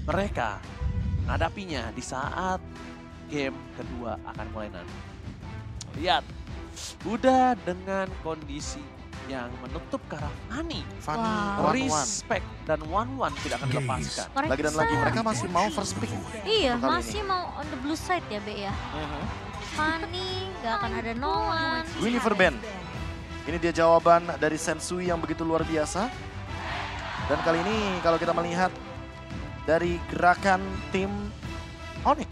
mereka menghadapinya di saat game kedua akan mulai nanti. Lihat, udah dengan kondisi yang menutup ke arah Fanny. Wow. Respect dan one tidak akan dilepaskan. Lagi dan lagi mereka masih mau first pick. Iya, Kali masih mau on the blue side ya, Be ya. Fanny, gak akan ada Nolan. Guinevere Ben. Ini dia jawaban dari Sensui yang begitu luar biasa. Dan kali ini kalau kita melihat dari gerakan tim Onyx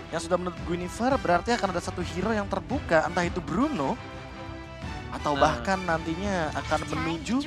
yang sudah menutup Guinevere, berarti akan ada satu hero yang terbuka, entah itu Bruno atau bahkan nantinya akan menuju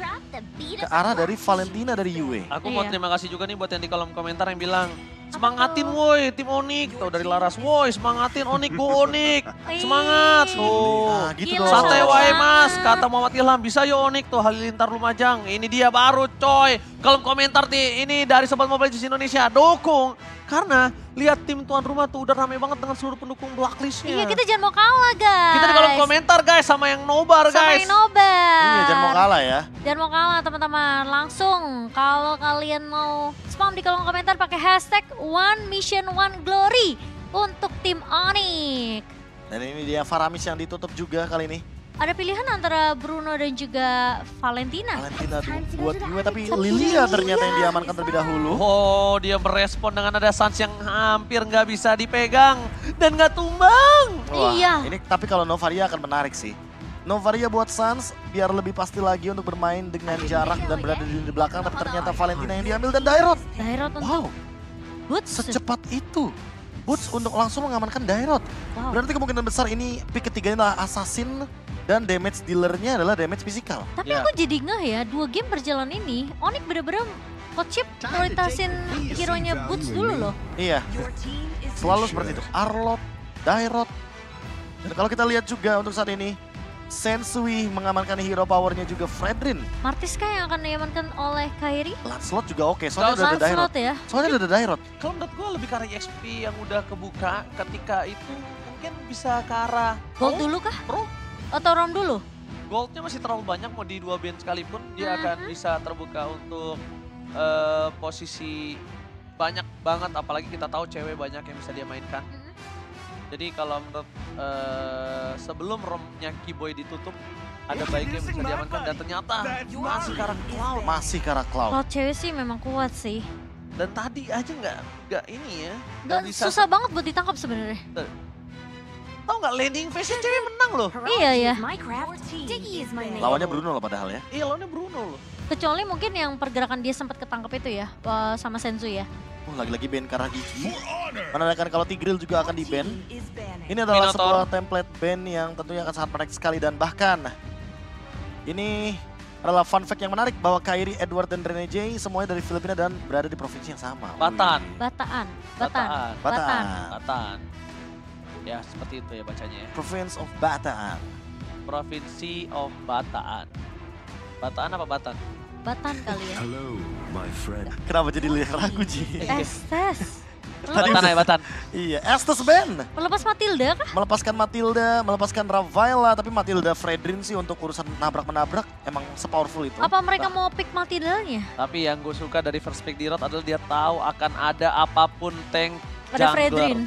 ke arah dari Valentina dari Yue. Aku mau Iya. terima kasih juga nih buat yang di kolom komentar yang bilang, semangatin woi tim Onyx. Tuh dari Laras, woi semangatin Onyx, go Onyx. Semangat tuh. Nah, gitu Gila. dong. Santai wae mas, kata Muhammad Ilham, bisa yo Onyx tuh Halilintar Lumajang. Ini dia baru coy. Kolom komentar nih, ini dari Sobat Mobile Legends Indonesia, dukung. Karena lihat tim tuan rumah tuh udah rame banget dengan seluruh pendukung blacklistnya. Iya, kita jangan mau kalah, guys. Kita di kolom komentar guys sama yang nobar Sama guys. yang nobar. Iya, jangan mau kalah ya. Jangan mau kalah teman-teman. Langsung kalau kalian mau spam di kolom komentar pakai hashtag One Mission One Glory untuk tim Onyx. Dan ini dia Faramis yang ditutup juga kali ini. Ada pilihan antara Bruno dan juga Valentina. Valentina buat Yue, tapi Lilia ternyata yang diamankan terlebih dahulu. Oh, dia merespon dengan ada Sans yang hampir nggak bisa dipegang dan nggak tumbang. Wah, Iya. ini tapi kalau Novaria akan menarik sih. Novaria buat Sans biar lebih pasti lagi untuk bermain dengan jarak dan berada di belakang, tapi ternyata Valentina yang diambil dan Dairot. Dairot Wow, untuk Boots. secepat itu. Boots untuk langsung mengamankan Dairot. Wow. Berarti kemungkinan besar ini pick ketiganya adalah Assassin dan damage dealernya adalah damage fisikal. Tapi Ya. aku jadi ngeh ya, 2 game berjalan ini, Onyx bener-bener coach Chip prioritasin hero-nya Boots dulu loh. Iya, selalu seperti itu. Arlot, Dairot. Dan kalau kita lihat juga untuk saat ini, Sensui mengamankan hero powernya juga Fredrin. Martiska yang akan diamankan oleh Kairi. Lancelot juga oke, soalnya Nggak udah ada Dairot. Lancelot ya. Soalnya udah ada Dairot. Kalau menurut gue lebih ke arah EXP yang udah kebuka ketika itu mungkin bisa ke arah Gold dulu kah? Pro. Atau Rom dulu? Goldnya masih terlalu banyak, mau di 2 band sekalipun dia akan bisa terbuka untuk posisi banyak banget, apalagi kita tahu cewek banyak yang bisa dia mainkan. Jadi kalau menurut sebelum romnya Keyboy ditutup, ada baiknya bisa diamankan dan ternyata masih ke arah Cloud. Masih ke arah Cloud. Kalau cewek sih memang kuat sih. Dan tadi aja nggak ini ya, Dan susah banget buat ditangkap sebenarnya. Tahu nggak landing phase-nya cewek menang loh. Iya ya. Lawannya Bruno loh padahal ya. Iya lawannya Bruno loh. Kecuali mungkin yang pergerakan dia sempat ketangkep itu ya, sama Sensui ya. Lagi-lagi ban karena gigi. Menandakan kalau Tigreal juga akan di ban. Ini adalah Minotaur. sebuah template ban yang tentunya akan sangat menarik sekali. Dan bahkan ini adalah fun fact yang menarik bahwa Kairi, Edward, dan Rene J semuanya dari Filipina dan berada di provinsi yang sama. Batan. Wih. Bataan. Bataan. Ya seperti itu ya bacanya ya. Province of Bataan. Provinsi of Bataan. Bataan apa Batan? Batan kali ya. Hello, my friend. Kenapa jadi lihat ragu, Ji? Estes. Batan ya Batan. Iya, Estes Ben. Melepas Matilda kah? Melepaskan Matilda, melepaskan Ravila, tapi Matilda Fredrin sih untuk urusan nabrak-menabrak emang sepowerful itu. Apa mereka mau pick Matildanya? Tapi yang gue suka dari first pick di Rot adalah dia tahu akan ada apapun tank Ada jungler. Fredrin.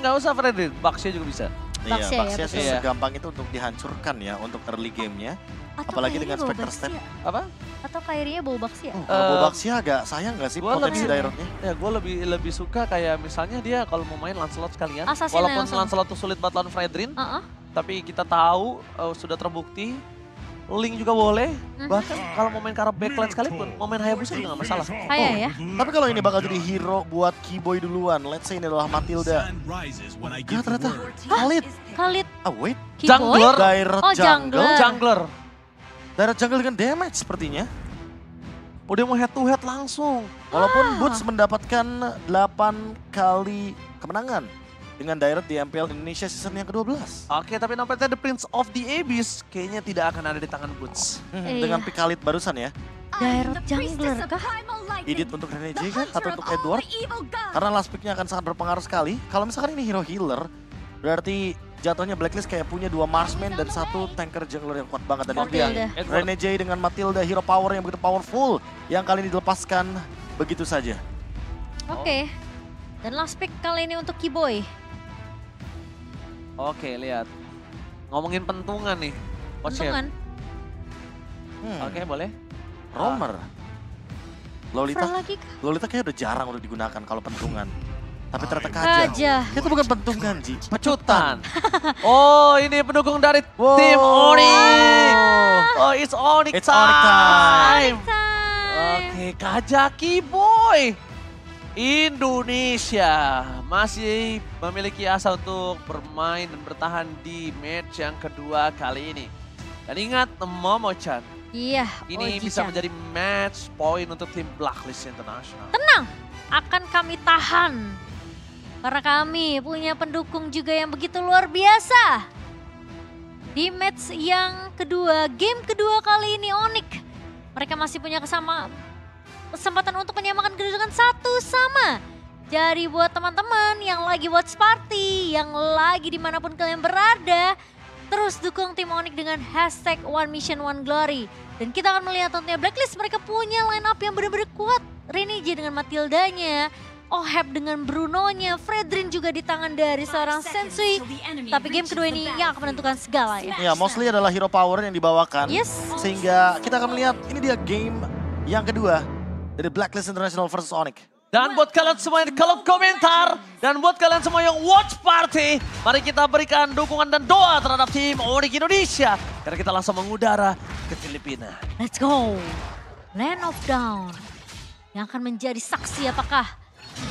Nggak usah Fredrin, Baxia juga bisa. Iya, Baxia ya, Baxia sih betul. segampang itu untuk dihancurkan ya untuk early game-nya. Atau Apalagi Kairi dengan bawa Spectre Baxia? Step. Apa? Atau Kairinya bawa Baxia? Kalau bawa Baxia agak sayang gak sih Gua potensi lebih- Dairotnya? Ya gue lebih suka kayak misalnya dia kalau mau main Lancelot sekalian. Assassin Walaupun langsung. Lancelot tuh sulit buat lawan Fredrin. Heeh. Tapi kita tahu sudah terbukti. Link juga boleh. Bahkan kalau mau main ke arah backline sekalipun, mau main Hayabusa juga gak masalah. Kayak ya. Tapi kalau ini bakal jadi hero buat Keyboy duluan, let's say ini adalah Matilda. Gak ternyata Khalid. Khalid Wait, Keyboy? Jungler. Dairot Oh, jungle. jungler. Jungler. Dairot jungle dengan damage sepertinya. Oh dia mau head to head langsung. Walaupun Boots mendapatkan 8 kali kemenangan dengan Dairot di MPL Indonesia season yang ke-12. Oke, tapi nampaknya The Prince of the Abyss kayaknya tidak akan ada di tangan Boots. Iya. Dengan pick Khalid barusan ya. Dairot jungler kah? Edit untuk Rene J kan atau untuk Edward? Karena last picknya akan sangat berpengaruh sekali. Kalau misalkan ini hero healer, berarti jatuhnya Blacklist kayak punya 2 marksman dan 1 tanker jungler yang kuat banget. Dan itu dia Matilda. Rene J dengan Matilda, hero power yang begitu powerful yang kali ini dilepaskan begitu saja. Oke. Dan last pick kali ini untuk Kiboy. Oke, lihat. Ngomongin pentungan nih. Coach Chef. Untungan. Oke, boleh. Romer. Lolita, Pro lagi kah? Lolita kayaknya udah jarang udah digunakan kalau pentungan. Tapi ternyata Kaja. Kaja. Itu bukan pentungan, Ji. Pecutan. Oh, ini pendukung dari Wow. tim Onyx. Oh, it's Onyx It's Onyx time. Time. Oke, Kajaki Boy. Indonesia masih memiliki asa untuk bermain dan bertahan di match yang kedua kali ini. Dan ingat, Momo-chan, Iya, ini Oji-chan. bisa menjadi match point untuk tim Blacklist International. Akan kami tahan. Karena kami punya pendukung juga yang begitu luar biasa. Di match yang kedua, game kedua kali ini Onyx. Mereka masih punya kesempatan untuk menyamakan kedudukan 1-1. Jadi buat teman-teman yang lagi watch party, yang lagi dimanapun kalian berada, terus dukung tim Onyx dengan hashtag One Mission One Glory. Dan kita akan melihat tentunya Blacklist mereka punya line up yang benar-benar kuat. Renege dengan Matildanya, Oheb dengan Brunonya, Fredrin juga di tangan dari seorang Sensui. Tapi game kedua ini yang akan menentukan segala ya. Ya, mostly adalah hero power yang dibawakan. Yes. Sehingga kita akan melihat ini dia game yang kedua dari Blacklist International versus Onyx. Dan buat kalian semua yang di kolom komentar, dan buat kalian semua yang watch party, mari kita berikan dukungan dan doa terhadap tim Onyx Indonesia. Karena kita langsung mengudara ke Filipina. Let's go. Land of Down. Yang akan menjadi saksi apakah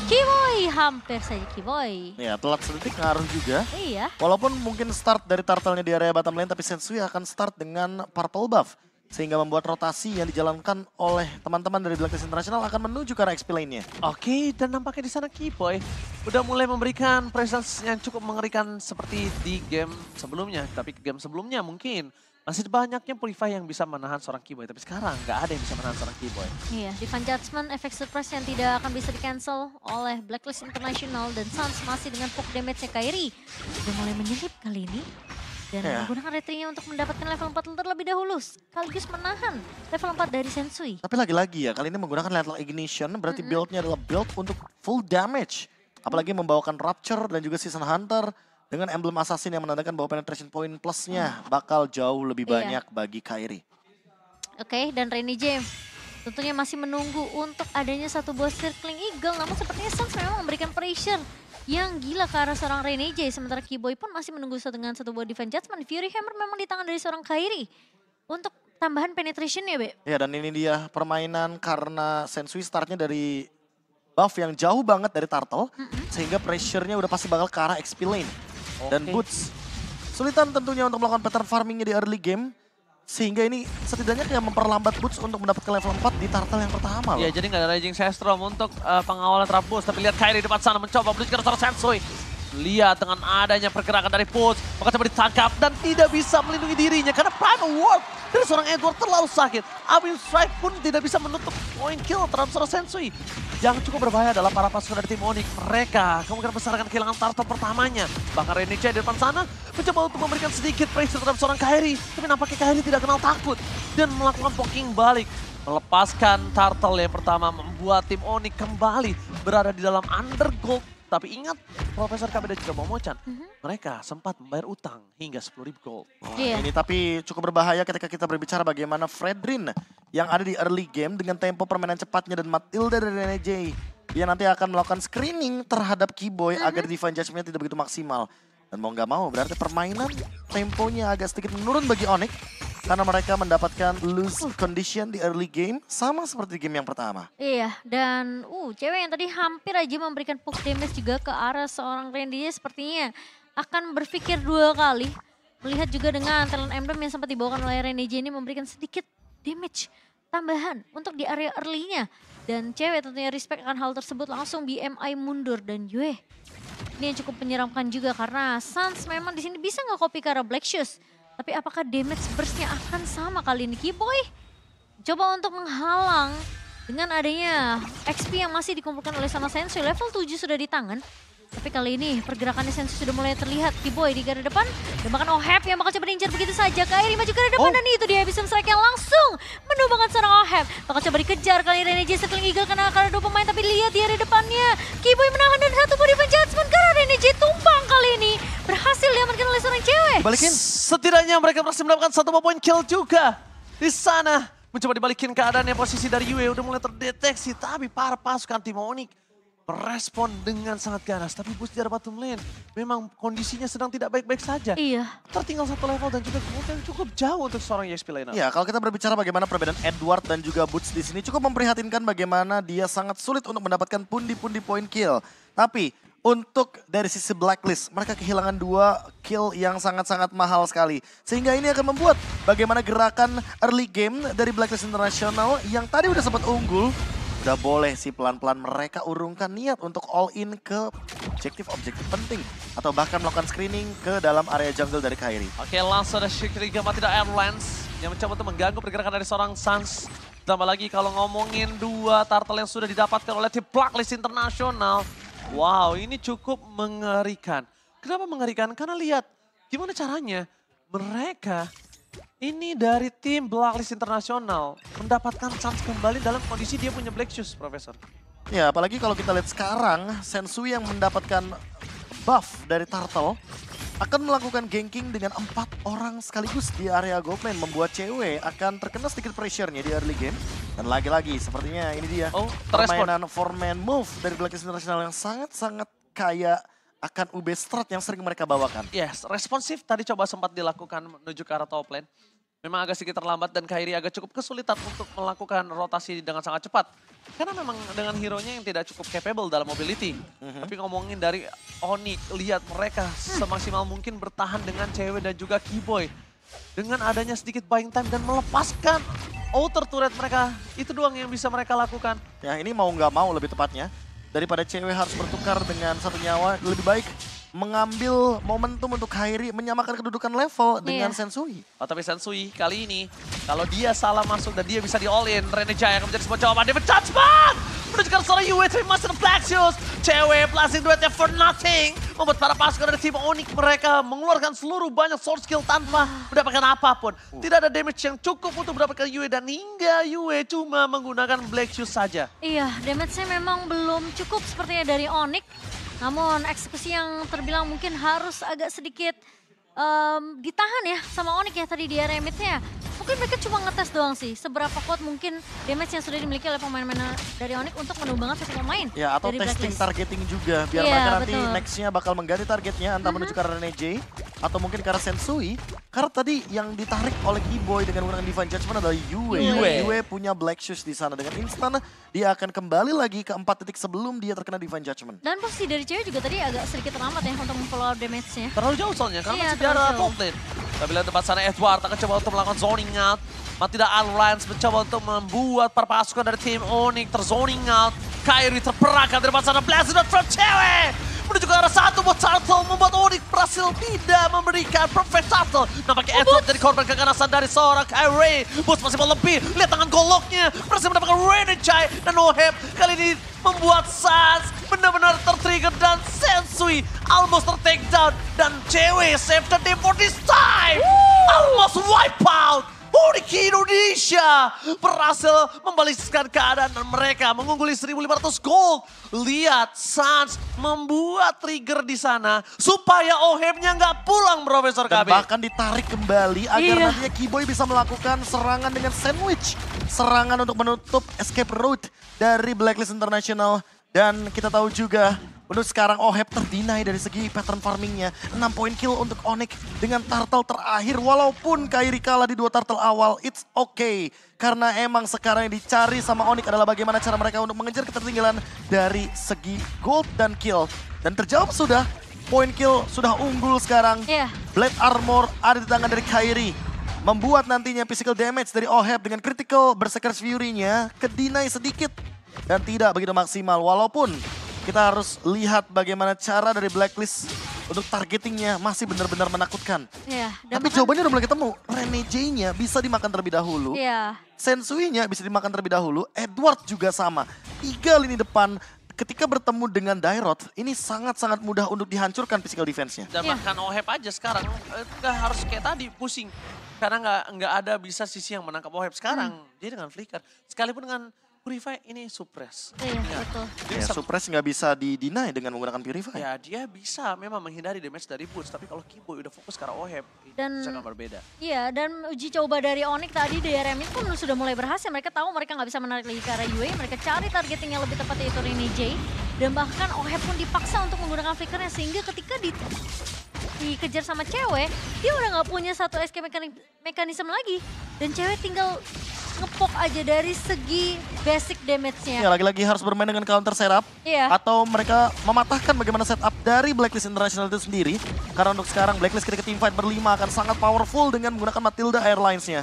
Kiboy, hampir saja Kiboy. Ya, telat sedetik ngaruh juga. Iya. Walaupun mungkin start dari turtle-nya di area bottom lane, tapi Sensui akan start dengan purple buff. Sehingga membuat rotasi yang dijalankan oleh teman-teman dari Blacklist International akan menuju ke arah XP lane-nya. Oke, dan nampaknya di sana Kiboy udah mulai memberikan presence yang cukup mengerikan seperti di game sebelumnya. Tapi ke game sebelumnya mungkin masih banyaknya Purify yang bisa menahan seorang Kiboy. Tapi sekarang nggak ada yang bisa menahan seorang Kiboy. Iya, Divine Judgment, efek surprise yang tidak akan bisa di-cancel oleh Blacklist International. Dan Suns masih dengan poke damage-nya Kairi. Udah mulai menyelip kali ini. Dan Ya. menggunakan retrinya untuk mendapatkan level 4 terlebih dahulu. Sekaligus menahan level 4 dari Sensui. Tapi lagi-lagi ya, kali ini menggunakan Lethal Ignition, berarti build-nya adalah build untuk full damage. Apalagi membawakan Rapture dan juga Season Hunter dengan emblem Assassin yang menandakan bahwa penetration point plus-nya bakal jauh lebih Iya. banyak bagi Kairi. Oke, dan Renege tentunya masih menunggu untuk adanya satu buah Circling Eagle. Namun sepertinya Suns memang memberikan pressure yang gila ke arah seorang Renege. Sementara Kiboy pun masih menunggu dengan satu buah Divine Judgment. Fury Hammer memang di tangan dari seorang Kairi. Untuk tambahan penetration ya, Be. Ya, dan ini dia permainan karena Sensui startnya dari buff yang jauh banget dari Turtle. Sehingga pressure-nya udah pasti bakal ke arah XP lane. Dan Oke. Boots, sulitan tentunya untuk melakukan pattern farmingnya di early game. Sehingga ini setidaknya kayak memperlambat Boots untuk mendapatkan level 4 di Turtle yang pertama loh. Ya, jadi nggak ada Raging Sestrom untuk pengawalan trap boost. Tapi lihat Kairi di depan sana mencoba bridge ke arah Sensui. Lihat dengan adanya pergerakan dari Boots, maka coba ditangkap dan tidak bisa melindungi dirinya karena Primal Ward dari seorang Edward terlalu sakit. Abim Strike pun tidak bisa menutup point kill terhadap seorang Sensui. Yang cukup berbahaya adalah para pasukan dari tim Onyx. Mereka kemungkinan besar akan kehilangan turtle pertamanya. Bahkan Renege di depan sana mencoba untuk memberikan sedikit pressure terhadap seorang Kairi. Tapi nampaknya Kairi tidak kenal takut dan melakukan poking balik. Melepaskan turtle yang pertama membuat tim Onyx kembali berada di dalam undergold. Tapi ingat, Profesor KB dan juga Momo-chan, mereka sempat membayar utang hingga 10.000 gold. Wah, Iya. ini tapi cukup berbahaya ketika kita berbicara bagaimana Fredrin yang ada di early game dengan tempo permainan cepatnya dan Matilda dari Renege yang nanti akan melakukan screening terhadap Kiboy agar Divine Judgment tidak begitu maksimal. Dan mau nggak mau berarti permainan temponya agak sedikit menurun bagi Onyx karena mereka mendapatkan loose condition di early game sama seperti game yang pertama. Iya, dan cewek yang tadi hampir aja memberikan poke damage juga ke arah seorang Renege sepertinya akan berpikir dua kali. Melihat juga dengan talent emblem yang sempat dibawakan oleh Renege ini memberikan sedikit damage tambahan untuk di area early-nya. Dan cewek tentunya respect akan hal tersebut, langsung BMI mundur dan ini yang cukup menyeramkan juga karena Suns memang di sini bisa nge-copy ke arah Black Shoes. Tapi apakah damage burst-nya akan sama kali ini? Kiboy coba untuk menghalang dengan adanya XP yang masih dikumpulkan oleh sama Sensui. Level 7 sudah di tangan. Tapi kali ini pergerakannya Sensu sudah mulai terlihat. Kiboy di garda depan dan bahkan Oheb yang bakal coba diincar begitu saja. Kairi maju garda depan dan itu dia bisa strike yang langsung menumbangkan seorang Oheb. Bakal coba dikejar kali ini Renegade Settling Eagle karena ada 2 pemain tapi lihat di area depannya. Kiboy menahan dan satu body judgment karena Renegade tumpang kali ini. Berhasil diamankan oleh seorang cewek. Balikin. Setidaknya mereka berhasil mendapatkan 1 poin kill juga di sana. Mencoba dibalikin keadaannya, posisi dari Yue udah mulai terdeteksi. Tapi para pasukan tim Onyx merespon dengan sangat ganas. Tapi boost dari bottom lane memang kondisinya sedang tidak baik-baik saja. Iya. Tertinggal 1 level dan juga kemudian cukup jauh untuk seorang EXP laner. Ya, kalau kita berbicara bagaimana perbedaan Edward dan juga Boots di sini cukup memprihatinkan bagaimana dia sangat sulit untuk mendapatkan pundi-pundi poin kill. Tapi untuk dari sisi Blacklist, mereka kehilangan 2 kill yang sangat-sangat mahal sekali. Sehingga ini akan membuat bagaimana gerakan early game dari Blacklist International yang tadi udah sempat unggul, udah boleh sih pelan-pelan mereka urungkan niat untuk all in ke objektif-objektif penting. Atau bahkan melakukan screening ke dalam area jungle dari Kairi. Oke, langsung ada Shikriga tidak Avalanche yang mencoba untuk mengganggu pergerakan dari seorang Suns. Tambah lagi kalau ngomongin 2 turtle yang sudah didapatkan oleh tim Blacklist International. Wow, ini cukup mengerikan. Kenapa mengerikan? Karena lihat gimana caranya mereka ini dari tim Blacklist International mendapatkan chance kembali dalam kondisi dia punya Black Shoes, Profesor. Ya, apalagi kalau kita lihat sekarang, Sensu yang mendapatkan buff dari Turtle akan melakukan ganking dengan 4 orang sekaligus di area gold lane, membuat cewek akan terkena sedikit pressure-nya di early game. Dan lagi-lagi sepertinya ini dia permainan 4-man move dari Blacklist International yang sangat-sangat kaya akan UB strat yang sering mereka bawakan. Yes, responsif tadi coba sempat dilakukan menuju ke arah top lane. Memang agak sedikit terlambat dan Kairi agak cukup kesulitan untuk melakukan rotasi dengan sangat cepat. Karena memang dengan hero-nya yang tidak cukup capable dalam mobility. Tapi ngomongin dari Onyx, lihat mereka semaksimal mungkin bertahan dengan cewek dan juga Kiboy. Dengan adanya sedikit buying time dan melepaskan outer turret mereka. Itu doang yang bisa mereka lakukan. Ya, ini mau nggak mau lebih tepatnya. Daripada cewek harus bertukar dengan 1 nyawa, lebih baik mengambil momentum untuk Kairi menyamakan kedudukan level dengan Sensui. Oh, tapi Sensui kali ini, kalau dia salah masuk dan dia bisa di all-in, Renegade akan menjadi sebuah jawaban. Dia judgment! Menunjukkan seorang Yue, tapi Master Black Shoes. Cewek blasting duetnya for nothing. Membuat para pasukan dari tim Onyx mereka mengeluarkan seluruh banyak sword skill tanpa mendapatkan apapun. Tidak ada damage yang cukup untuk mendapatkan Yue dan hingga Yue cuma menggunakan Black Shoes saja. Iya, damage-nya memang belum cukup sepertinya dari Onyx. Namun eksekusi yang terbilang mungkin harus agak sedikit ditahan ya sama Onyx ya tadi di area mid-nya. Mungkin mereka cuma ngetes doang sih, seberapa kuat mungkin damage yang sudah dimiliki oleh pemain-pemain dari Onyx untuk menumbangkan satu pemain. Ya, atau dari testing Blacklist. targeting juga, biar Iya, mereka nanti betul. next-nya bakal mengganti targetnya, entah menuju ke arah Renegade, atau mungkin ke arah Sensui. Karena tadi yang ditarik oleh Kiboy dengan menggunakan Divine Judgment adalah Yue. Yue punya Black Shoes di sana, dengan instan dia akan kembali lagi ke 4 titik sebelum dia terkena Divine Judgment. Dan posisi dari cewek juga tadi agak sedikit terlambat ya untuk memfollow up damage-nya. Terlalu jauh soalnya, karena Iya, masih di arah terlalu top lane. Tapi lihat tempat sana Edward akan coba untuk melakukan zoning out. Tidak Alliance mencoba untuk membuat para pasukan dari tim Onyx terzoning out. Kairi terperangkap dari depan sana, Blast Dot from cewek. Menuju ke arah satu buat Turtle, membuat Onyx berhasil tidak memberikan perfect Turtle. Nampaknya Edward jadi korban keganasan dari seorang Kairi. Boots masih mau lebih, lihat tangan goloknya. Berhasil mendapatkan Renegade dan Oheb. Kali ini membuat Sans benar-benar tertrigger dan Sensui almost ter-take down. Dan cewek save the day for this time. Almost wipe out. Onyx Indonesia berhasil membalikkan keadaan dan mereka mengungguli 1.500 gold. Lihat, Sans membuat trigger di sana supaya Ohebnya nggak pulang, Profesor Dan KB. bahkan ditarik kembali agar Iya. nantinya Kiboy bisa melakukan serangan dengan sandwich. Serangan untuk menutup escape route dari Blacklist International. Dan kita tahu juga, untuk sekarang Oheb terdinai dari segi pattern farmingnya. 6 poin kill untuk Onyx dengan turtle terakhir. Walaupun Kairi kalah di 2 turtle awal, it's okay. Karena emang sekarang yang dicari sama Onyx adalah bagaimana cara mereka untuk mengejar ketertinggalan dari segi gold dan kill. Dan terjawab sudah, poin kill sudah unggul sekarang. Iya. Blade Armor ada di tangan dari Kairi. Membuat nantinya physical damage dari Oheb dengan critical Berserker's Fury-nya kedinai sedikit. Dan tidak begitu maksimal, walaupun kita harus lihat bagaimana cara dari Blacklist untuk targetingnya masih benar-benar menakutkan. Iya. Dan Tapi jawabannya udah mulai ketemu. Renegade-nya bisa dimakan terlebih dahulu. Iya. Sensui-nya bisa dimakan terlebih dahulu. Edward juga sama. 3 lini depan ketika bertemu dengan Dairot, ini sangat-sangat mudah untuk dihancurkan physical defense-nya. Dan Iya. bahkan Oheb aja sekarang nggak harus kayak tadi pusing. Karena nggak ada bisa sisi yang menangkap Oheb. Sekarang dia dengan flicker. Sekalipun dengan Purify ini suppress. Iya, Ingat, betul. dia Ya, bisa- suppress nggak bisa di-deny dengan menggunakan Purify. Ya dia bisa memang menghindari damage dari Boots. Tapi kalau Kiboy udah fokus ke arah Oheb, Dan- itu sangat berbeda. Iya, dan uji coba dari Onyx tadi DRM itu pun sudah mulai berhasil. Mereka tahu mereka nggak bisa menarik lagi ke arah UA. Mereka cari targeting yang lebih tepat yaitu Rene J. Dan bahkan Oheb pun dipaksa untuk menggunakan flickernya. Sehingga ketika dikejar sama cewek, dia udah nggak punya satu escape mekanisme lagi. Dan cewek tinggal ngepok aja dari segi basic Ya, damage-nya. lagi-lagi harus bermain dengan counter setup. Iya. Atau mereka mematahkan bagaimana setup dari Blacklist International itu sendiri. Karena untuk sekarang Blacklist ketika teamfight berlima akan sangat powerful dengan menggunakan Matilda Airlines-nya.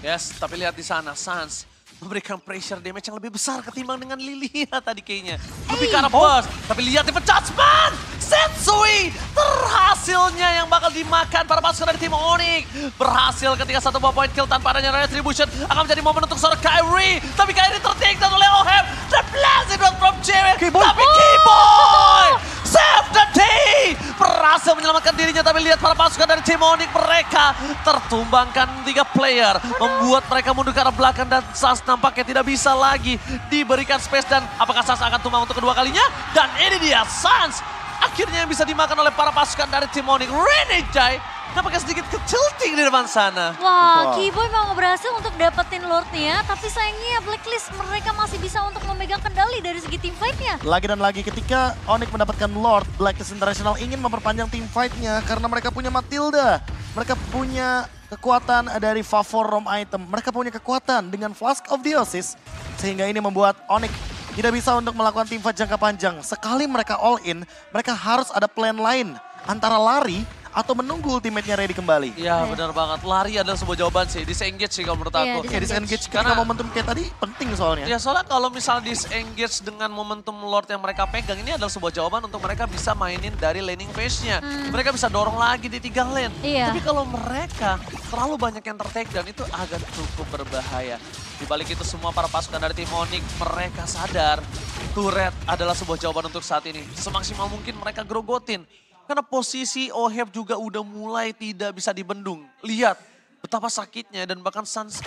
Yes, tapi lihat di sana Sans memberikan pressure damage yang lebih besar ketimbang dengan Lilia tadi kayaknya. Lebih ke arah bos, tapi lihat di judgment! Sensui terhasilnya yang bakal dimakan para pasukan dari tim Onyx. Berhasil ketika satu buah point kill tanpa adanya retribution akan menjadi momen untuk seorang Kyrie. Tapi Kyrie tertakedown oleh Oheb. The blast it from Jared. Tapi Kiboy save the day. Berhasil menyelamatkan dirinya tapi lihat para pasukan dari tim Onyx mereka tertumbangkan 3 player. Membuat mereka mundur ke arah belakang dan Sans nampaknya tidak bisa lagi diberikan space. Dan apakah Sans akan tumbang untuk kedua kalinya? Dan ini dia Sans. Akhirnya yang bisa dimakan oleh para pasukan dari tim Onyx. Rene Jai nampaknya sedikit ketilting di depan sana. Wah, Wow. Kiboy memang berhasil untuk dapetin Lordnya, tapi sayangnya Blacklist mereka masih bisa untuk memegang kendali dari segi team fight-nya. Lagi dan lagi ketika Onyx mendapatkan Lord, Blacklist International ingin memperpanjang team fight-nya karena mereka punya Matilda. Mereka punya kekuatan dari favor Rom item. Mereka punya kekuatan dengan Flask of Theosis. Sehingga ini membuat Onyx tidak bisa untuk melakukan team fight jangka panjang. Sekali mereka all in, mereka harus ada plan lain. Antara lari atau menunggu ultimate-nya ready kembali. Iya benar banget, lari adalah sebuah jawaban sih, disengage sih kalau menurut Iya, aku. Ya, disengage ketika Karena- momentum kayak tadi penting soalnya. Ya soalnya kalau misalnya disengage dengan momentum Lord yang mereka pegang, ini adalah sebuah jawaban untuk mereka bisa mainin dari laning phase-nya. Mereka bisa dorong lagi di 3 lane. Iya. Tapi kalau mereka terlalu banyak yang ter-take down itu agak cukup berbahaya. Di balik itu semua para pasukan dari tim Onyx mereka sadar turret adalah sebuah jawaban untuk saat ini. Semaksimal mungkin mereka grogotin. Karena posisi Oheb juga udah mulai tidak bisa dibendung. Lihat betapa sakitnya dan bahkan Sans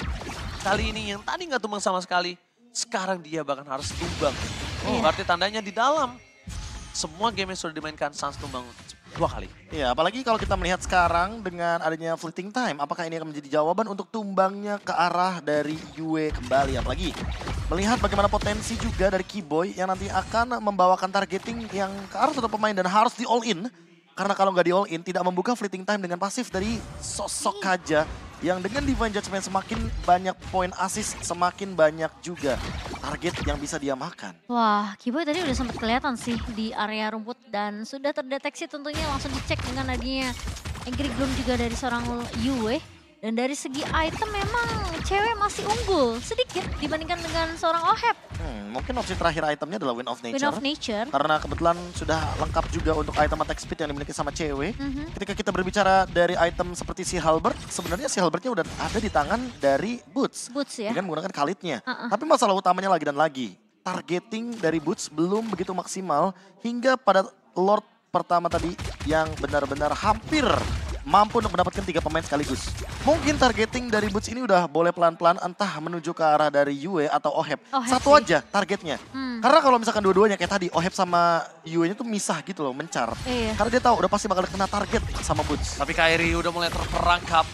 kali ini yang tadi nggak tumbang sama sekali. Sekarang dia bahkan harus tumbang. Iya. Berarti tandanya di dalam semua game yang sudah dimainkan Sans tumbang 2 kali. Iya, apalagi kalau kita melihat sekarang dengan adanya fleeting time, apakah ini akan menjadi jawaban untuk tumbangnya ke arah dari Yue kembali? Apalagi melihat bagaimana potensi juga dari Kiboy yang nanti akan membawakan targeting yang ke arah satu pemain dan harus di all in. Karena kalau nggak di all in, tidak membuka fleeting time dengan pasif dari sosok Kaja. Yang dengan Divine Judgment semakin banyak poin assist, semakin banyak juga target yang bisa dia makan. Wah, Kiboy tadi udah sempat kelihatan sih di area rumput dan sudah terdeteksi tentunya langsung dicek dengan adanya Angry Gloom juga dari seorang Yue. Dan dari segi item memang cewek masih unggul sedikit dibandingkan dengan seorang Oheb. Mungkin opsi terakhir itemnya adalah Wind of Nature. Win of Nature. Karena kebetulan sudah lengkap juga untuk item attack speed yang dimiliki sama cewek. Mhm. Ketika kita berbicara dari item seperti si Halberd, sebenarnya si Halberdnya udah ada di tangan dari Boots. Boots ya. Dengan menggunakan kalitnya. Uh-uh. Tapi masalah utamanya lagi dan lagi, targeting dari Boots belum begitu maksimal hingga pada Lord pertama tadi yang benar-benar hampir mampu untuk mendapatkan 3 pemain sekaligus. Mungkin targeting dari Boots ini udah boleh pelan-pelan entah menuju ke arah dari Yue atau Oheb. Oheb Satu sih. aja targetnya. Hmm. Karena kalau misalkan dua-duanya kayak tadi, Oheb sama Yue-nya tuh misah gitu loh, mencar. Iya. Karena dia tahu udah pasti bakal kena target sama Boots. Tapi Kyrie udah mulai terperangkap.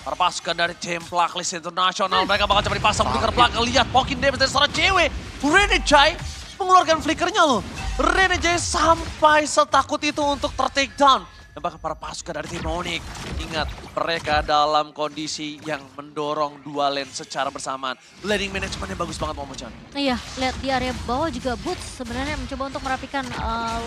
Para pasukan dari tim Blacklist International, mereka bakal coba dipasang flicker belakang. Lihat pokin damage dari seorang cewek. Rene Jai mengeluarkan flickernya loh. Rene Jai sampai setakut itu untuk ter-take down. Dan bahkan para pasukan dari tim Onyx, ingat mereka dalam kondisi yang mendorong 2 lane secara bersamaan. Laning managementnya bagus banget Momochan. Iya, lihat di area bawah juga Boots sebenarnya mencoba untuk merapikan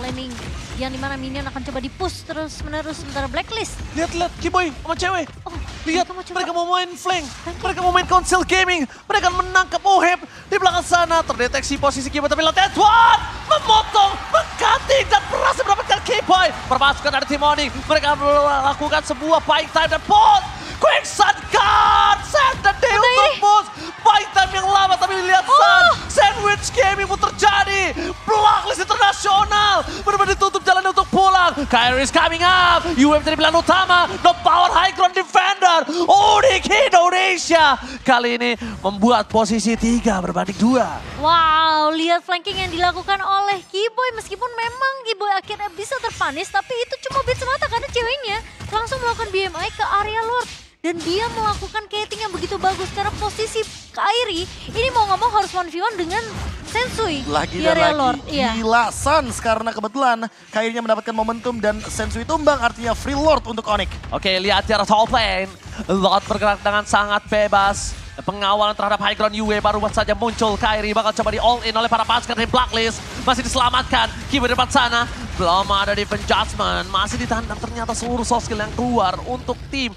laning yang dimana minion akan coba di-push terus-menerus sementara Blacklist. Lihat Kiboy sama cewek. Oh, Lihat, mereka mau coba- mereka mau main flank. Mereka mau main console gaming. Mereka menangkap Oheb di belakang sana. Terdeteksi posisi Kiboy, tapi lihat Edward memotong, mengcutting dan berhasil mendapatkan Kiboy. Perpasukan dari tim Onyx, mereka melakukan sebuah fight time dan pot. Quick Sun Guard, send the day untuk bos. Fight time yang lama, tapi lihat Sun. Sandwich game gaming pun terjadi. Blacklist Internasional benar-benar ditutup jalan untuk pulang. Kyrie is coming up. UM jadi pilihan utama. The power high ground defender. Onyx Indonesia kali ini membuat posisi 3-2. Wow, lihat flanking yang dilakukan oleh Kiboy. Meskipun memang Kiboy akhirnya bisa terpanis, tapi itu cuma beat semata karena ceweknya langsung melakukan BMI ke area Lord. Dan dia melakukan kating yang begitu bagus karena posisi Kyrie ini mau nggak mau harus 1v1 dengan Sensui Lagi di dan area lagi, Lord. Iya. gila Suns karena kebetulan Kyrie-nya mendapatkan momentum dan Sensui tumbang, artinya free Lord untuk Onyx. Oke, lihat di arah top lane. Lord bergerak dengan sangat bebas. Pengawalan terhadap high ground UA baru saja muncul. Kyrie bakal coba di all in oleh para pasukan dari Blacklist. Masih diselamatkan. Kibo di depan sana. Belum ada defense judgment. Masih ditahan dan ternyata seluruh soft skill yang keluar untuk tim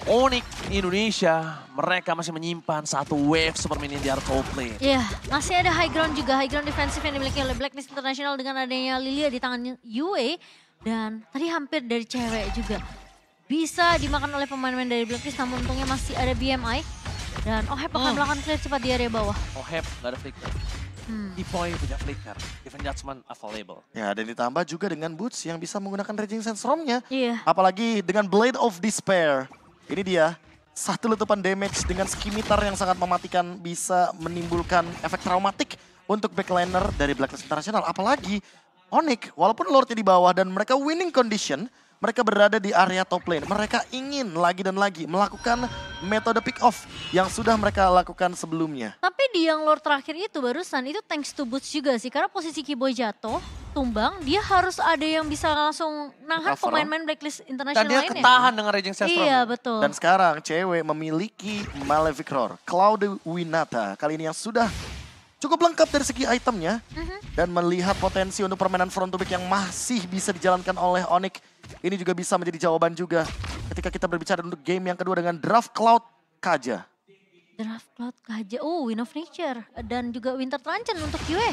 Onyx Indonesia. Mereka masih menyimpan satu wave super minion di arah top lane. Iya, masih ada high ground juga. High ground defensif yang dimiliki oleh Blacklist International dengan adanya Lilia di tangan UA. Dan tadi hampir dari cewek juga. Bisa dimakan oleh pemain-pemain dari Blacklist, namun untungnya masih ada BMI. Dan Ohep akan melakukan clear cepat di area bawah. Ohep gak ada flicker. Ipoy punya flicker. Defense judgment available. Ya, dan ditambah juga dengan Boots yang bisa menggunakan Raging Sense ROM-nya. Iya. Apalagi dengan Blade of Despair. Ini dia, satu letupan damage dengan skimitar yang sangat mematikan bisa menimbulkan efek traumatik untuk backliner dari Blacklist International. Apalagi Onyx, walaupun Lordnya di bawah dan mereka winning condition, mereka berada di area top lane. Mereka ingin lagi dan lagi melakukan metode pick off yang sudah mereka lakukan sebelumnya. Tapi di yang Lord terakhir itu barusan, itu thanks to Boots juga sih. Karena posisi Kiboy jatuh, tumbang, dia harus ada yang bisa langsung nahan Cover. pemain-pemain Blacklist Dan International dia lainnya. ketahan dengan Raging Sense Iya, betul. Dan sekarang cewek memiliki Malefic Roar, Cloud Winata. Kali ini yang sudah cukup lengkap dari segi itemnya. Dan melihat potensi untuk permainan front to back yang masih bisa dijalankan oleh Onyx. Ini juga bisa menjadi jawaban juga ketika kita berbicara untuk game yang kedua dengan Draft Cloud Kaja. Draft Cloud Kaja, Wind of Nature. Dan juga Winter Truncheon untuk Yue.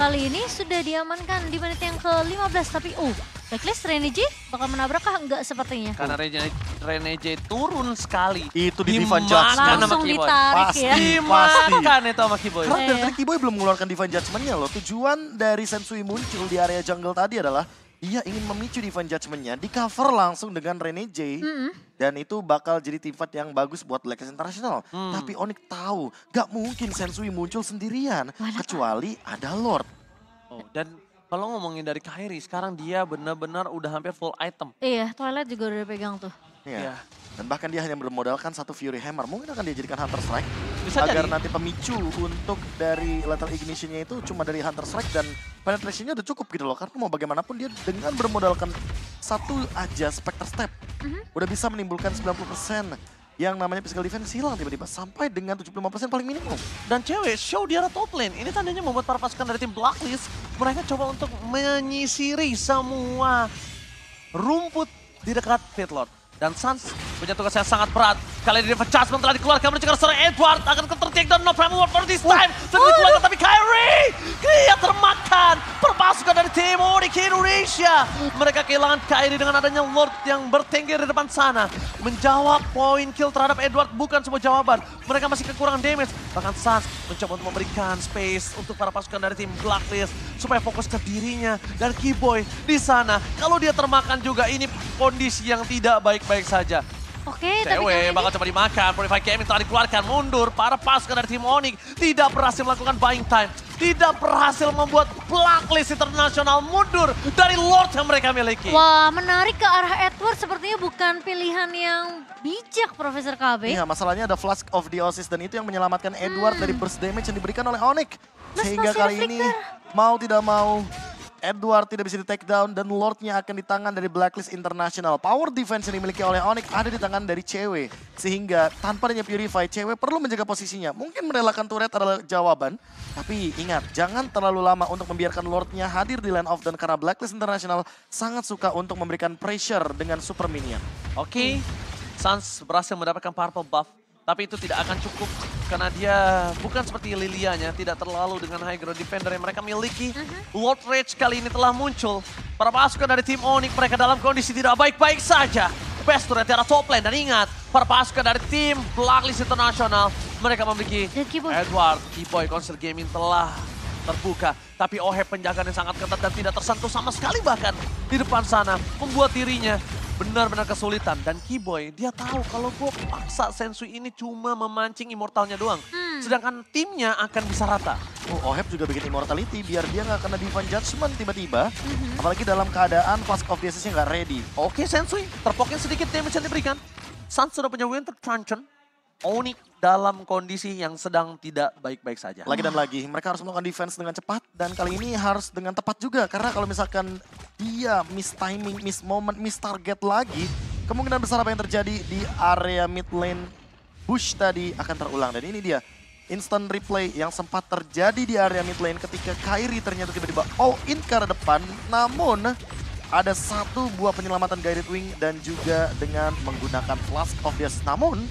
Kali ini sudah diamankan di menit yang ke-15. Tapi Blacklist Renege bakal menabrakkah? Enggak sepertinya. Karena Renege turun sekali. Itu di Dimana Divine Judgment. Langsung sama Kiboy? ditarik Pasti. ya. Dimakan itu sama Kiboy. Karena Iya. dari tadi Kiboy belum mengeluarkan Divine Judgment-nya loh. Tujuan dari Sensui muncul di area jungle tadi adalah dia ingin memicu Divine Judgment-nya, di cover langsung dengan Renege. Dan itu bakal jadi team fight yang bagus buat Blacklist International. Tapi Onyx tahu, gak mungkin Sensui muncul sendirian. Kecuali ada Lord. Dan kalau ngomongin dari Kyrie, sekarang dia benar-benar udah hampir full item. Iya, Twilight juga udah pegang tuh. Iya. Iya. Dan bahkan dia hanya bermodalkan satu Fury Hammer. Mungkin akan dia jadikan Hunter Strike. Bisa agar jadi. nanti pemicu untuk dari Lethal Ignition-nya itu cuma dari Hunter Strike. Dan penetration-nya udah cukup gitu loh. Karena mau bagaimanapun dia dengan bermodalkan satu aja Spectre Step. Udah bisa menimbulkan 90% yang namanya physical defense hilang tiba-tiba. Sampai dengan 75% paling minimum. Dan cewek show di arah top lane. Ini tandanya membuat para pasukan dari tim Blacklist. Mereka coba untuk menyisiri semua rumput di dekat Pit Lord. Dan Suns punya tugas yang sangat berat. Kali ini Defense Judgment telah dikeluarkan menuju seorang Edward. Akan counter-take down, no problem for this time. Sudah dikeluarkan tapi Kyrie. Dia termakan. Perpasukan dari tim Onyx Indonesia. Mereka kehilangan Kyrie dengan adanya Lord yang bertengger di depan sana. Menjawab poin kill terhadap Edward bukan sebuah jawaban. Mereka masih kekurangan damage. Bahkan Suns mencoba untuk memberikan space untuk para pasukan dari tim Blacklist. Supaya fokus ke dirinya. Dan Kiboy di sana. Kalau dia termakan juga ini kondisi yang tidak baik-baik saja. Oke, tapi Cewek kali ini bakal coba dimakan, Purify Gaming telah dikeluarkan, mundur. Para pasukan dari tim Onyx tidak berhasil melakukan buying time. Tidak berhasil membuat Blacklist International mundur dari Lord yang mereka miliki. wah, menarik ke arah Edward sepertinya bukan pilihan yang bijak, Profesor KB. Iya, masalahnya ada Flask of the Oasis dan itu yang menyelamatkan Edward dari burst damage yang diberikan oleh Onyx. Plus Sehingga masih ada kali ini Flicker. mau tidak mau Edward tidak bisa di take down dan Lordnya akan di tangan dari Blacklist International. Power defense yang dimiliki oleh Onyx ada di tangan dari cewek. Sehingga tanpa adanya Purify, cewek perlu menjaga posisinya. Mungkin merelakan turret adalah jawaban. Tapi ingat, jangan terlalu lama untuk membiarkan Lordnya hadir di lane off. Dan karena Blacklist International sangat suka untuk memberikan pressure dengan super minion. Oke, Suns berhasil mendapatkan purple buff. Tapi itu tidak akan cukup karena dia bukan seperti Lilianya, tidak terlalu dengan high ground defender yang mereka miliki. Lord Rage kali ini telah muncul. Para pasukan dari tim Onyx mereka dalam kondisi tidak baik-baik saja. Best turret di arah top lane dan ingat, para pasukan dari tim Blacklist International mereka memiliki Dan Kiboy. Edward. Kiboy Council Gaming telah terbuka. Tapi Oheb penjagaan yang sangat ketat dan tidak tersentuh sama sekali bahkan di depan sana. Membuat dirinya benar-benar kesulitan. Dan Keyboy dia tahu kalau gue paksa Sensui ini cuma memancing immortalnya doang. Sedangkan timnya akan bisa rata. Oh, Oheb juga bikin immortality biar dia nggak kena divine judgment tiba-tiba. Apalagi dalam keadaan Flask of the Aces-nya nggak ready. Oke Sensui, terpokin sedikit damage yang diberikan. Suns sudah punya Winter Truncheon. Onyx dalam kondisi yang sedang tidak baik-baik saja. Lagi dan lagi, mereka harus melakukan defense dengan cepat. Dan kali ini harus dengan tepat juga. Karena kalau misalkan dia miss timing, miss moment, miss target lagi, kemungkinan besar apa yang terjadi di area mid lane Bush tadi akan terulang. Dan ini dia, instant replay yang sempat terjadi di area mid lane ketika Kairi ternyata tiba-tiba all in ke arah depan. Namun, ada satu buah penyelamatan Guided Wing dan juga dengan menggunakan Flask of the Aces. Namun,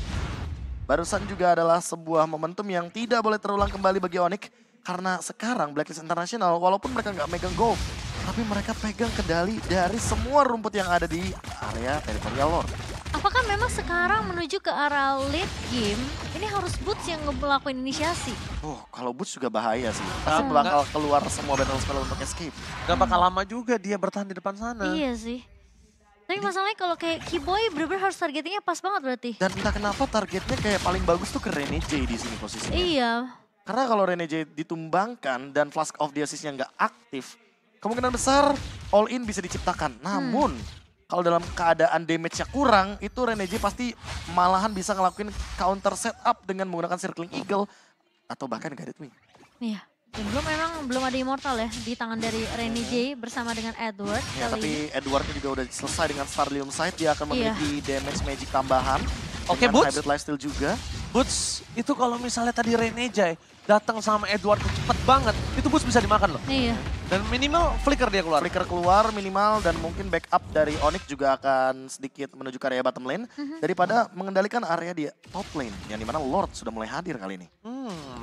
barusan juga adalah sebuah momentum yang tidak boleh terulang kembali bagi Onyx. Karena sekarang Blacklist International walaupun mereka nggak megang gold, tapi mereka pegang kendali dari semua rumput yang ada di area Territorial Lord. Apakah memang sekarang menuju ke arah late game, ini harus Boots yang ngelakuin inisiasi? Oh, kalau Boots juga bahaya sih. Pasti bakal keluar semua battle spell untuk escape. Gak bakal lama juga dia bertahan di depan sana. Iya sih. Tapi masalahnya kalau kayak Keyboy bener-bener harus targetingnya pas banget berarti. Dan entah kenapa targetnya kayak paling bagus tuh ke Rene J di sini posisinya. Iya. Karena kalau Rene J ditumbangkan dan Flask of the Aces-nya nggak aktif, kemungkinan besar all in bisa diciptakan. Namun, kalau dalam keadaan damage-nya kurang, itu Rene J pasti malahan bisa ngelakuin counter setup dengan menggunakan Circling Eagle atau bahkan Guided Wing. Iya. Dan belum ada immortal ya di tangan dari Rene J bersama dengan Edward. Ya, tapi Edwardnya juga udah selesai dengan Starlium Sight, dia akan memiliki damage magic tambahan. Oke, dengan Boots. Hybrid Lifesteal juga. Boots, itu kalau misalnya tadi Rene J datang sama Edward cepet banget, itu Boots bisa dimakan loh. Iya. Dan minimal flicker dia keluar. Flicker keluar minimal dan mungkin backup dari Onyx juga akan sedikit menuju ke area bottom lane. Daripada mengendalikan area di top lane. Yang dimana Lord sudah mulai hadir kali ini.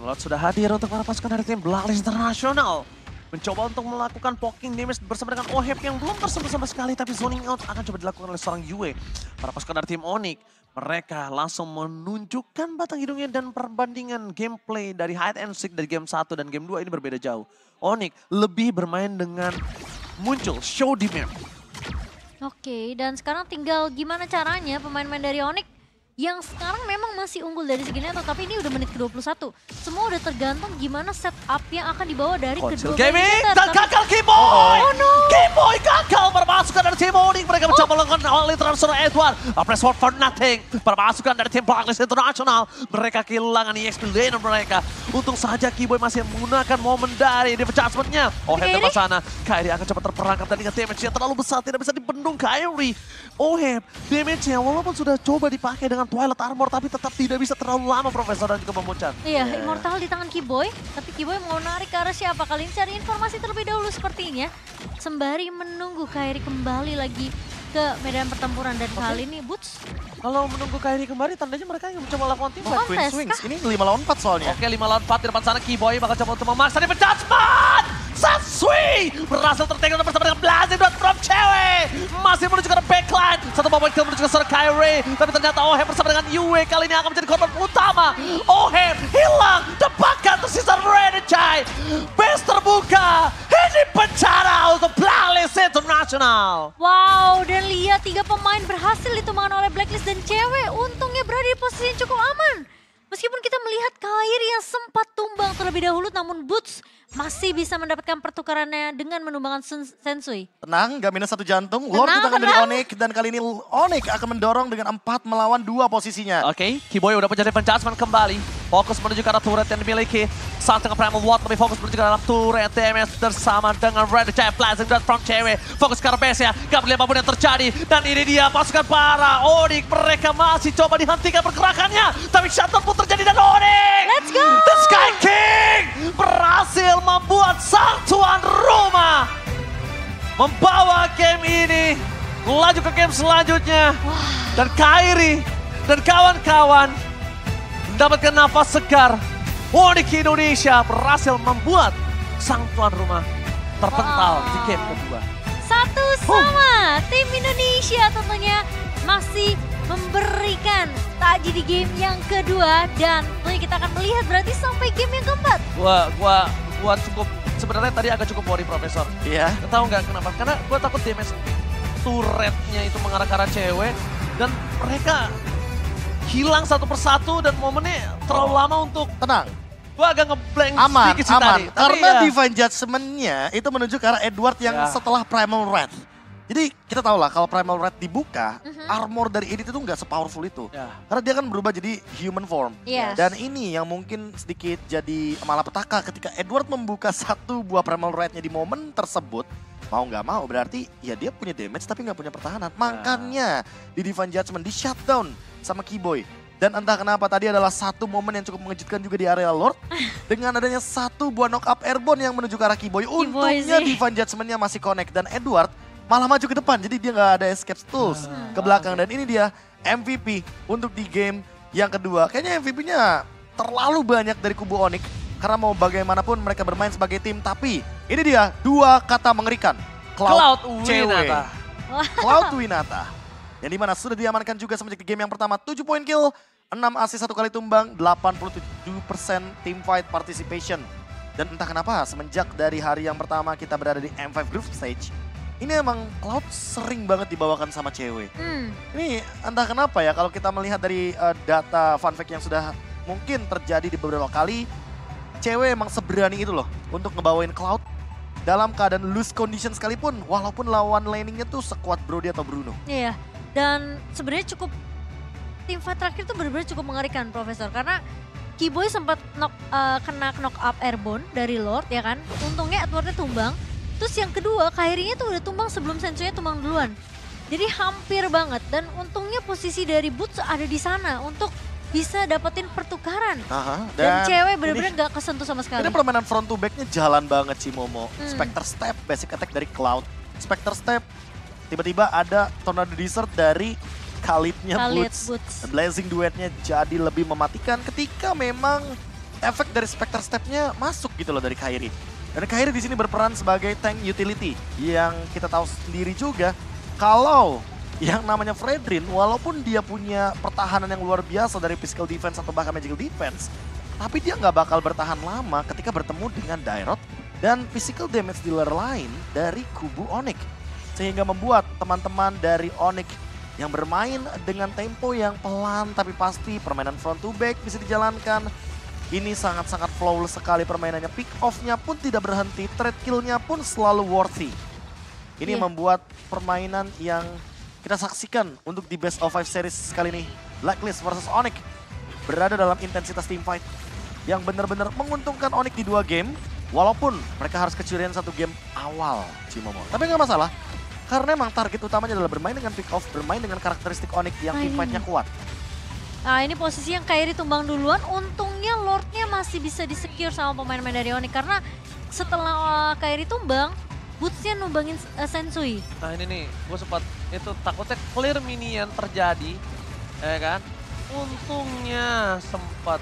Lord sudah hadir untuk para pasukan dari tim Blacklist International. Mencoba untuk melakukan poking damage bersama dengan Oheb yang belum tersentuh sama sekali. Tapi zoning out akan coba dilakukan oleh seorang Yue. Para pasukan dari tim Onyx, mereka langsung menunjukkan batang hidungnya dan perbandingan gameplay dari hide and seek dari game 1 dan game 2 ini berbeda jauh. Onyx lebih bermain dengan muncul show di map. Oke, dan sekarang tinggal gimana caranya pemain-pemain dari Onyx yang sekarang memang masih unggul dari segi neto, tapi ini udah menit ke-21. Semua udah tergantung gimana setup yang akan dibawa dari Konsol kedua gaming player. dan gagal Keyboy! Oh no! Keyboy gagal berpasukan dari tim Onyx. Mereka mencoba melakukan all international Edward. A press word for nothing. Berpasukan dari tim Blacklist International. Mereka kehilangan EXP laner mereka. Untung saja Keyboy masih menggunakan momen dari adjustment-nya. Oheb di depan sana. Kairi akan cepat terperangkap dan ingat damage-nya terlalu besar. Tidak bisa dibendung Kairi. Oheb damage-nya walaupun sudah coba dipakai dengan Twilight Armor, tapi tetap tidak bisa terlalu lama Profesor dan juga Memucan. Iya, immortal di tangan Keyboy, tapi Keyboy mau narik ke arah siapa? Kali ini cari informasi terlebih dahulu sepertinya. Sembari menunggu Kairi kembali lagi ke medan pertempuran dan kali ini Boots. Kalau menunggu Kairi kembali, tandanya mereka yang mencoba lakukan tim fight. Kontes Queen Swings, kah? ini 5 lawan 4 soalnya. Oke, 5 lawan 4 di depan sana. Keyboy bakal coba untuk memaksa di adjustment. Sasui berhasil tertekan bersama dengan Blazing Dot from Cewek. Masih menuju ke backline. Satu poin kill menuju ke seorang Kairi. Tapi ternyata Oheb bersama dengan Yue kali ini akan menjadi korban utama. Oheb hilang. Dapatkan tersisa Rene J. Base terbuka. Ini bencana untuk Blacklist International. Wow, dan lihat 3 pemain berhasil ditumbangkan oleh Blacklist dan Cewek. Untungnya berada di posisi yang cukup aman. Meskipun kita melihat Kairi yang sempat tumbang terlebih dahulu, namun Boots masih bisa mendapatkan pertukarannya dengan menumbangkan Sensui. Tenang, gak minus 1 jantung. Lord Tenang, di tangan dari tenang. Onyx dan kali ini Onyx akan mendorong dengan 4 melawan 2 posisinya. Oke, Keyboy udah menjadi adjustment kembali. Fokus menuju ke arah turret yang dimiliki. Saat dengan Primal Watt lebih fokus menuju ke dalam turret DMS bersama dengan Red Giant Blazing Dart from Cewek. Fokus ke arah base ya, gak boleh apapun yang terjadi. Dan ini dia pasukan para Onyx. Mereka masih coba dihentikan pergerakannya. Tapi shutdown pun terjadi dan Onyx. Let's go! The Sky King berhasil membuat sang tuan rumah membawa game ini melaju ke game selanjutnya. Dan Kairi dan kawan-kawan mendapatkan nafas segar. Onyx Indonesia berhasil membuat sang tuan rumah terpental di game kedua. 1-1, tim Indonesia tentunya masih memberikan taji di game yang kedua dan tentunya kita akan melihat berarti sampai game yang keempat. Gua cukup sebenarnya tadi agak cukup worry Profesor. Iya. Tahu nggak kenapa? Karena gue takut damage turretnya itu mengarah ke arah cewek. Dan mereka hilang satu persatu dan momennya terlalu lama untuk... Tenang. Gue agak ngeblank Aman, sedikit sih aman. tadi. Tapi Karena ya, Divine Judgment-nya itu menuju ke arah Edward yang Ya. setelah Primal Wrath. Jadi kita tahu lah kalau Primal Wrath dibuka, armor dari Edith itu nggak sepowerful itu. ya. Karena dia kan berubah jadi human form. Yes. Dan ini yang mungkin sedikit jadi malapetaka ketika Edward membuka satu buah Primal Wrath-nya di momen tersebut. Mau nggak mau berarti ya dia punya damage tapi nggak punya pertahanan. Makanya di Divine Judgment di shutdown sama Keyboy. Dan entah kenapa tadi adalah satu momen yang cukup mengejutkan juga di area Lord. Dengan adanya satu buah knock up airborne yang menuju ke arah Keyboy. Untungnya sih. Divine Judgment-nya masih connect dan Edward malah maju ke depan. Jadi dia nggak ada escape tools ke belakang. Dan ini dia MVP untuk di game yang kedua. Kayaknya MVP-nya terlalu banyak dari kubu Onyx. Karena mau bagaimanapun mereka bermain sebagai tim. Tapi ini dia dua kata mengerikan. Cloud cewek. Winata. Cloud Winata. Yang dimana sudah diamankan juga semenjak di game yang pertama. 7 poin kill, 6 assist 1 kali tumbang, 87% team fight participation. Dan entah kenapa semenjak dari hari yang pertama kita berada di M5 Group Stage. Ini emang Cloud sering banget dibawakan sama cewek. Ini entah kenapa ya kalau kita melihat dari data fun fact yang sudah mungkin terjadi di beberapa kali. Cewek emang seberani itu loh untuk ngebawain Cloud dalam keadaan loose condition sekalipun. Walaupun lawan laningnya tuh sekuat Brody atau Bruno. Iya, dan sebenarnya cukup tim fight terakhir tuh benar-benar cukup mengerikan Profesor. Karena Keyboy sempat kena knock up airborne dari Lord ya kan. Untungnya Edwardnya tumbang. Terus yang kedua Kairinya tuh udah tumbang sebelum Sensunya tumbang duluan. Jadi hampir banget dan untungnya posisi dari Boots ada di sana untuk bisa dapetin pertukaran. Dan cewek bener-bener gak kesentuh sama sekali. Ini permainan front to back-nya jalan banget sih Momo. Spectre Step, basic attack dari Cloud. Spectre Step, tiba-tiba ada Tornado Desert dari Khalidnya Boots. Blazing duetnya jadi lebih mematikan ketika memang efek dari Spectre Step-nya masuk gitu loh dari Kairi. Dan Kairi di sini berperan sebagai tank utility yang kita tahu sendiri juga kalau yang namanya Fredrin, walaupun dia punya pertahanan yang luar biasa dari physical defense atau bahkan magical defense, tapi dia nggak bakal bertahan lama ketika bertemu dengan Dairot dan physical damage dealer lain dari kubu Onyx. Sehingga membuat teman-teman dari Onyx yang bermain dengan tempo yang pelan tapi pasti, permainan front to back bisa dijalankan. Ini sangat-sangat flawless sekali permainannya, pick off-nya pun tidak berhenti, trade kill-nya pun selalu worthy. Ini membuat permainan yang kita saksikan untuk di Best of 5 series kali ini. Blacklist versus Onyx berada dalam intensitas team fight yang benar-benar menguntungkan Onyx di 2 game. Walaupun mereka harus kecurian 1 game awal, Cimomo. Tapi nggak masalah, karena emang target utamanya adalah bermain dengan pick off, bermain dengan karakteristik Onyx yang team fight-nya kuat. Nah ini posisi yang Kairi tumbang duluan, untungnya Lord-nya masih bisa di-secure sama pemain-pemain dari Onyx. Karena setelah Kairi tumbang, Boots-nya numbangin Sensui. Nah ini nih, gue sempat itu takutnya clear minion terjadi, ya kan? Untungnya sempat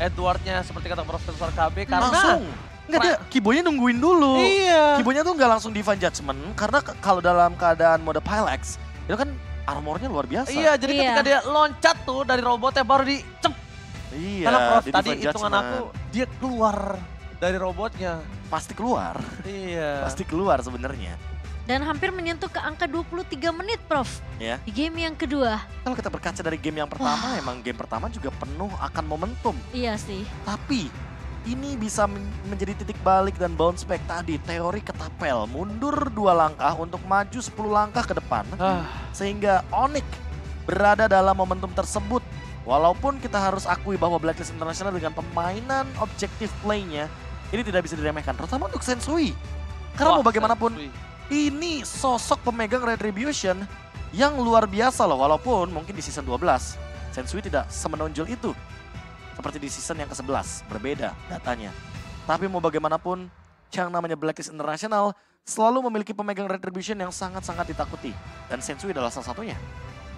Edward-nya seperti kata Profesor KB karena Langsung. Enggak, dia Keyboy-nya nungguin dulu. Iya. Keyboy-nya tuh nggak langsung Divine Judgment karena kalau dalam keadaan mode Pylex itu kan armornya luar biasa. Iya, jadi ketika dia loncat tuh dari robotnya baru dicep. Iya. Karena Prof di tadi Divine hitungan Judgment. aku dia keluar dari robotnya. Pasti keluar. Iya. Pasti keluar sebenarnya. Dan hampir menyentuh ke angka 23 menit Prof. Ya. Di game yang kedua. Kalau kita berkaca dari game yang pertama, emang game pertama juga penuh akan momentum. Iya sih. Tapi ini bisa menjadi titik balik dan bounce back tadi. Teori ketapel, mundur 2 langkah untuk maju 10 langkah ke depan. Sehingga Onyx berada dalam momentum tersebut. Walaupun kita harus akui bahwa Blacklist International dengan permainan objektif play-nya ini tidak bisa diremehkan, terutama untuk Sensui. Karena mau bagaimanapun, ini sosok pemegang Retribution yang luar biasa loh. Walaupun mungkin di season 12, Sensui tidak semenonjol itu. Seperti di season yang ke-11, berbeda datanya. Tapi mau bagaimanapun, yang namanya Blacklist International selalu memiliki pemegang Retribution yang sangat-sangat ditakuti. Dan Sensui adalah salah satunya.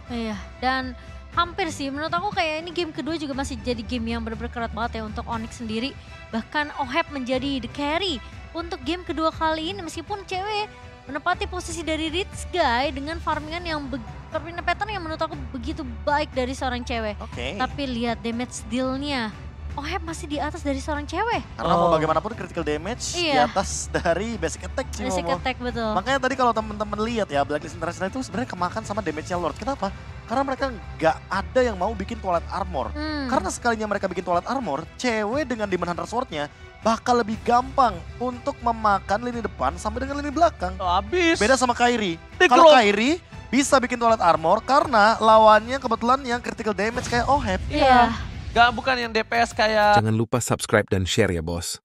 Iya, dan hampir sih menurut aku kayak ini game kedua juga masih jadi game yang benar-benar kerat banget ya untuk Onyx sendiri. Bahkan Oheb menjadi the carry untuk game kedua kali ini meskipun cewek menempati posisi dari Rich Guy dengan farmingan yang permainan pattern yang menurut aku begitu baik dari seorang cewek. Oke. Tapi lihat damage deal-nya. Oheb masih di atas dari seorang cewek. Karena mau bagaimanapun critical damage di Iya. atas dari basic attack sih Basic Momo. attack betul. Makanya tadi kalau temen-temen lihat ya, Blacklist International itu sebenarnya kemakan sama damage-nya Lord. Kenapa? Karena mereka nggak ada yang mau bikin Twilight Armor. Karena sekalinya mereka bikin Twilight Armor, cewek dengan Demon Hunter Sword-nya bakal lebih gampang untuk memakan lini depan sampai dengan lini belakang. Oh, habis. Beda sama Kairi. Di Kalau Glock. Kairi bisa bikin Twilight Armor karena lawannya kebetulan yang critical damage kayak Oheb. Iya. Gak, bukan yang DPS kayak Jangan lupa subscribe dan share ya bos.